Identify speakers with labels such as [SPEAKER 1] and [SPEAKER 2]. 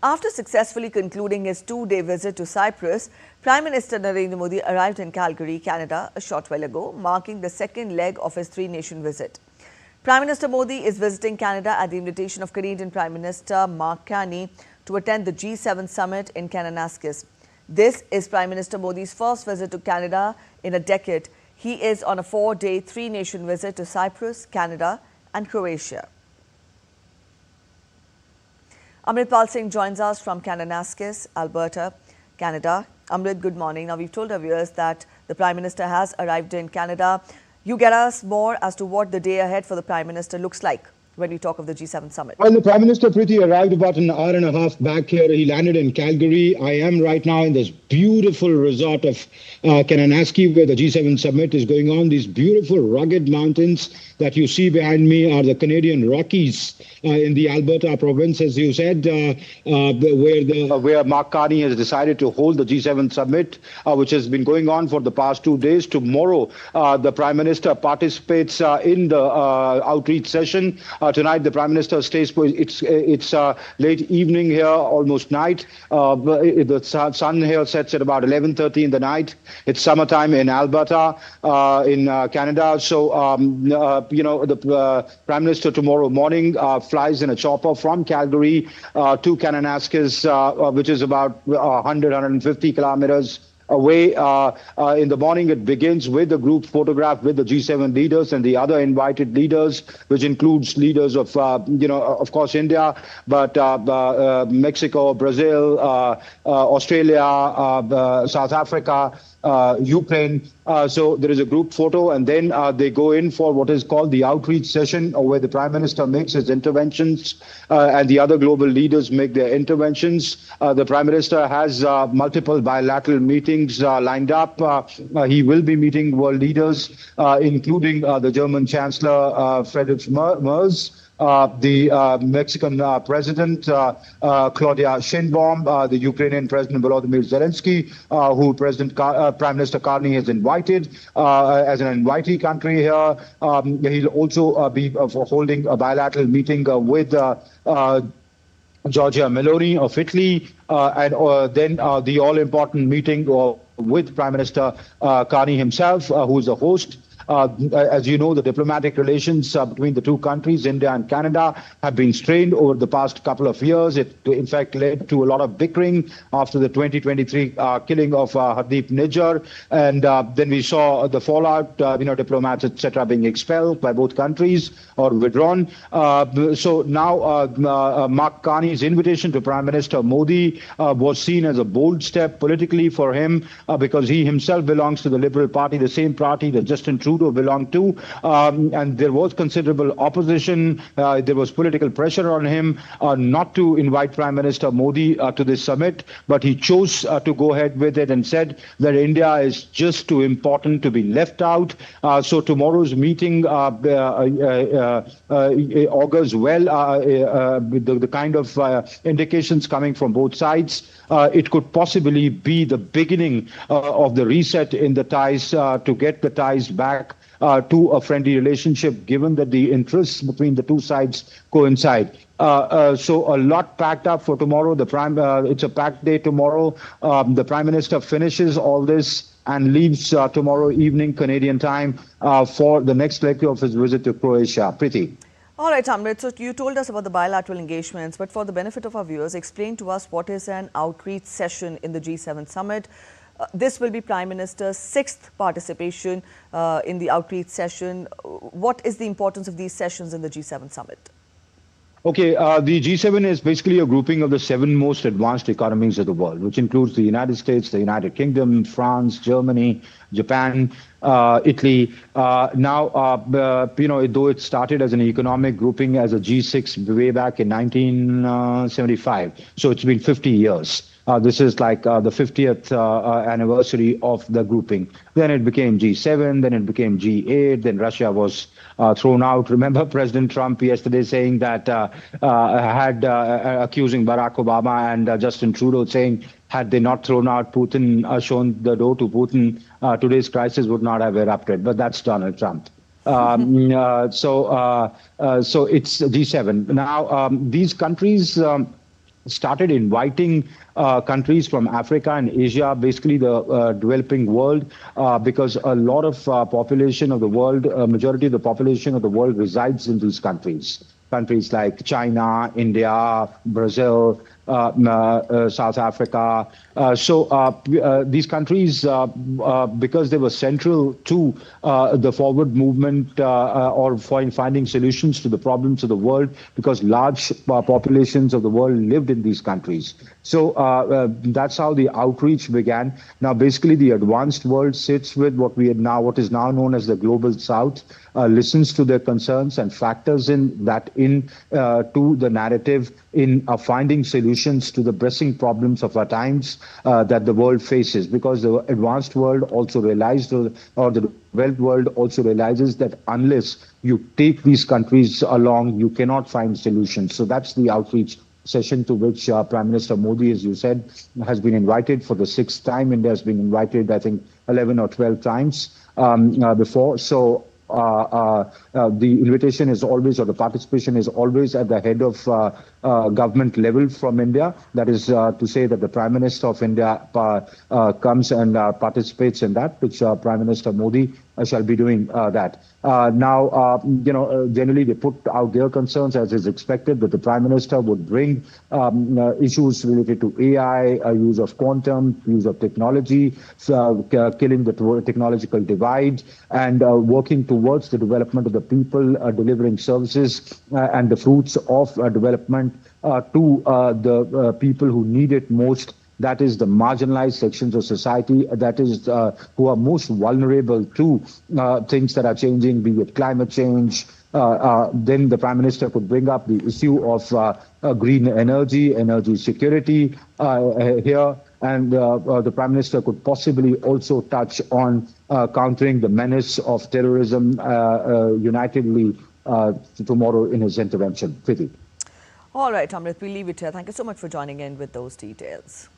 [SPEAKER 1] After successfully concluding his two-day visit to Cyprus, Prime Minister Narendra Modi arrived in Calgary, Canada, a short while ago, marking the second leg of his three-nation visit. Prime Minister Modi is visiting Canada at the invitation of Canadian Prime Minister Carney to attend the G7 summit in Kananaskis. This is Prime Minister Modi's first visit to Canada in a decade. He is on a four-day, three-nation visit to Cyprus, Canada and Croatia. Amritpal Singh joins us from Kananaskis, Alberta, Canada. Amrit, good morning. Now, we've told our viewers that the Prime Minister has arrived in Canada. You get us more as to what the day ahead for the Prime Minister looks like when we talk of the G7 summit.
[SPEAKER 2] Well, the Prime Minister arrived about an hour and a half back here. He landed in Calgary. I am right now in this beautiful resort of Kananaskis, where the G7 summit is going on. These beautiful rugged mountains that you see behind me are the Canadian Rockies in the Alberta province, as you said, where Mark Carney has decided to hold the G7 summit, which has been going on for the past 2 days. Tomorrow, the Prime Minister participates in the outreach session. Tonight, the Prime Minister stays. It's late evening here, almost night. The sun here sets at about 11:30 in the night. It's summertime in Alberta, in Canada. So, the Prime Minister tomorrow morning flies in a chopper from Calgary to Kananaskis, which is about 150 kilometers away. In the morning, it begins with a group photograph with the G7 leaders and the other invited leaders, which includes leaders of, of course, India, but Mexico, Brazil, Australia, South Africa, Ukraine. So there is a group photo, and then they go in for what is called the outreach session, where the Prime Minister makes his interventions and the other global leaders make their interventions. The Prime Minister has multiple bilateral meetings lined up. He will be meeting world leaders, including the German Chancellor Friedrich Merz, the Mexican President Claudia Sheinbaum, the Ukrainian President Volodymyr Zelensky, who Prime Minister Carney has invited as an invitee country here. He'll also be holding a bilateral meeting with Giorgia Meloni of Italy, and then the all-important meeting with Prime Minister Carney himself, who is the host. As you know, the diplomatic relations between the two countries, India and Canada, have been strained over the past couple of years. It, in fact, led to a lot of bickering after the 2023 killing of Hardeep Nijjar. And then we saw the fallout, diplomats, etc., being expelled by both countries or withdrawn. So now Mark Carney's invitation to Prime Minister Modi was seen as a bold step politically for him, because he himself belongs to the Liberal Party, the same party that Justin Trudeau belonged to, and there was considerable opposition. There was political pressure on him not to invite Prime Minister Modi to this summit, but he chose to go ahead with it and said that India is just too important to be left out. So tomorrow's meeting augurs well the kind of indications coming from both sides. It could possibly be the beginning of the reset in the ties, to get the ties back to a friendly relationship, given that the interests between the two sides coincide. So a lot packed up for tomorrow. It's a packed day tomorrow. The Prime Minister finishes all this and leaves tomorrow evening Canadian time for the next leg of his visit to Croatia. Preeti.
[SPEAKER 1] All right, Amrit, so you told us about the bilateral engagements, but for the benefit of our viewers, explain to us what is an outreach session in the G7 summit. This will be Prime Minister's 6th participation in the outreach session. What is the importance of these sessions in the G7 summit?
[SPEAKER 2] Okay, the G7 is basically a grouping of the 7 most advanced economies of the world, which includes the United States, the United Kingdom, France, Germany, Japan, Italy. Now, though it started as an economic grouping as a G6 way back in 1975, so it's been 50 years. This is like the 50th anniversary of the grouping. Then it became G7, then it became G8, then Russia was thrown out. Remember President Trump yesterday saying that, accusing Barack Obama and Justin Trudeau, saying had they not thrown out Putin, shown the door to Putin, today's crisis would not have erupted. But that's Donald Trump. So it's G7. Now, these countries started inviting countries from Africa and Asia, basically the developing world, because a lot of population of the world, majority of the population of the world resides in these countries. Countries like China, India, Brazil, South Africa. These countries, because they were central to the forward movement or finding solutions to the problems of the world, because large populations of the world lived in these countries. So that's how the outreach began. Now, basically, the advanced world sits with what is now known as the Global South, listens to their concerns and factors in that to the narrative in finding solutions to the pressing problems of our times that the world faces. Because the advanced world also realized, or the developed world also realizes, that unless you take these countries along, you cannot find solutions. So that's the outreach session to which Prime Minister Modi, as you said, has been invited for the 6th time. India has been invited, I think, 11 or 12 times before. So the invitation is always, or the participation is always at the head of government level from India. That is to say that the Prime Minister of India comes and participates in that, which Prime Minister Modi shall be doing that. Now, generally they put out their concerns, as is expected, that the Prime Minister would bring issues related to AI, use of quantum, use of technology, killing the technological divide, and working towards the development of the people, delivering services and the fruits of development to the people who need it most. That is the marginalized sections of society, that is who are most vulnerable to things that are changing, be it climate change. Then the Prime Minister could bring up the issue of green energy security here. And the Prime Minister could possibly also touch on countering the menace of terrorism unitedly tomorrow in his intervention. Preeti.
[SPEAKER 1] All right, Amrit, we'll leave it here. Thank you so much for joining in with those details.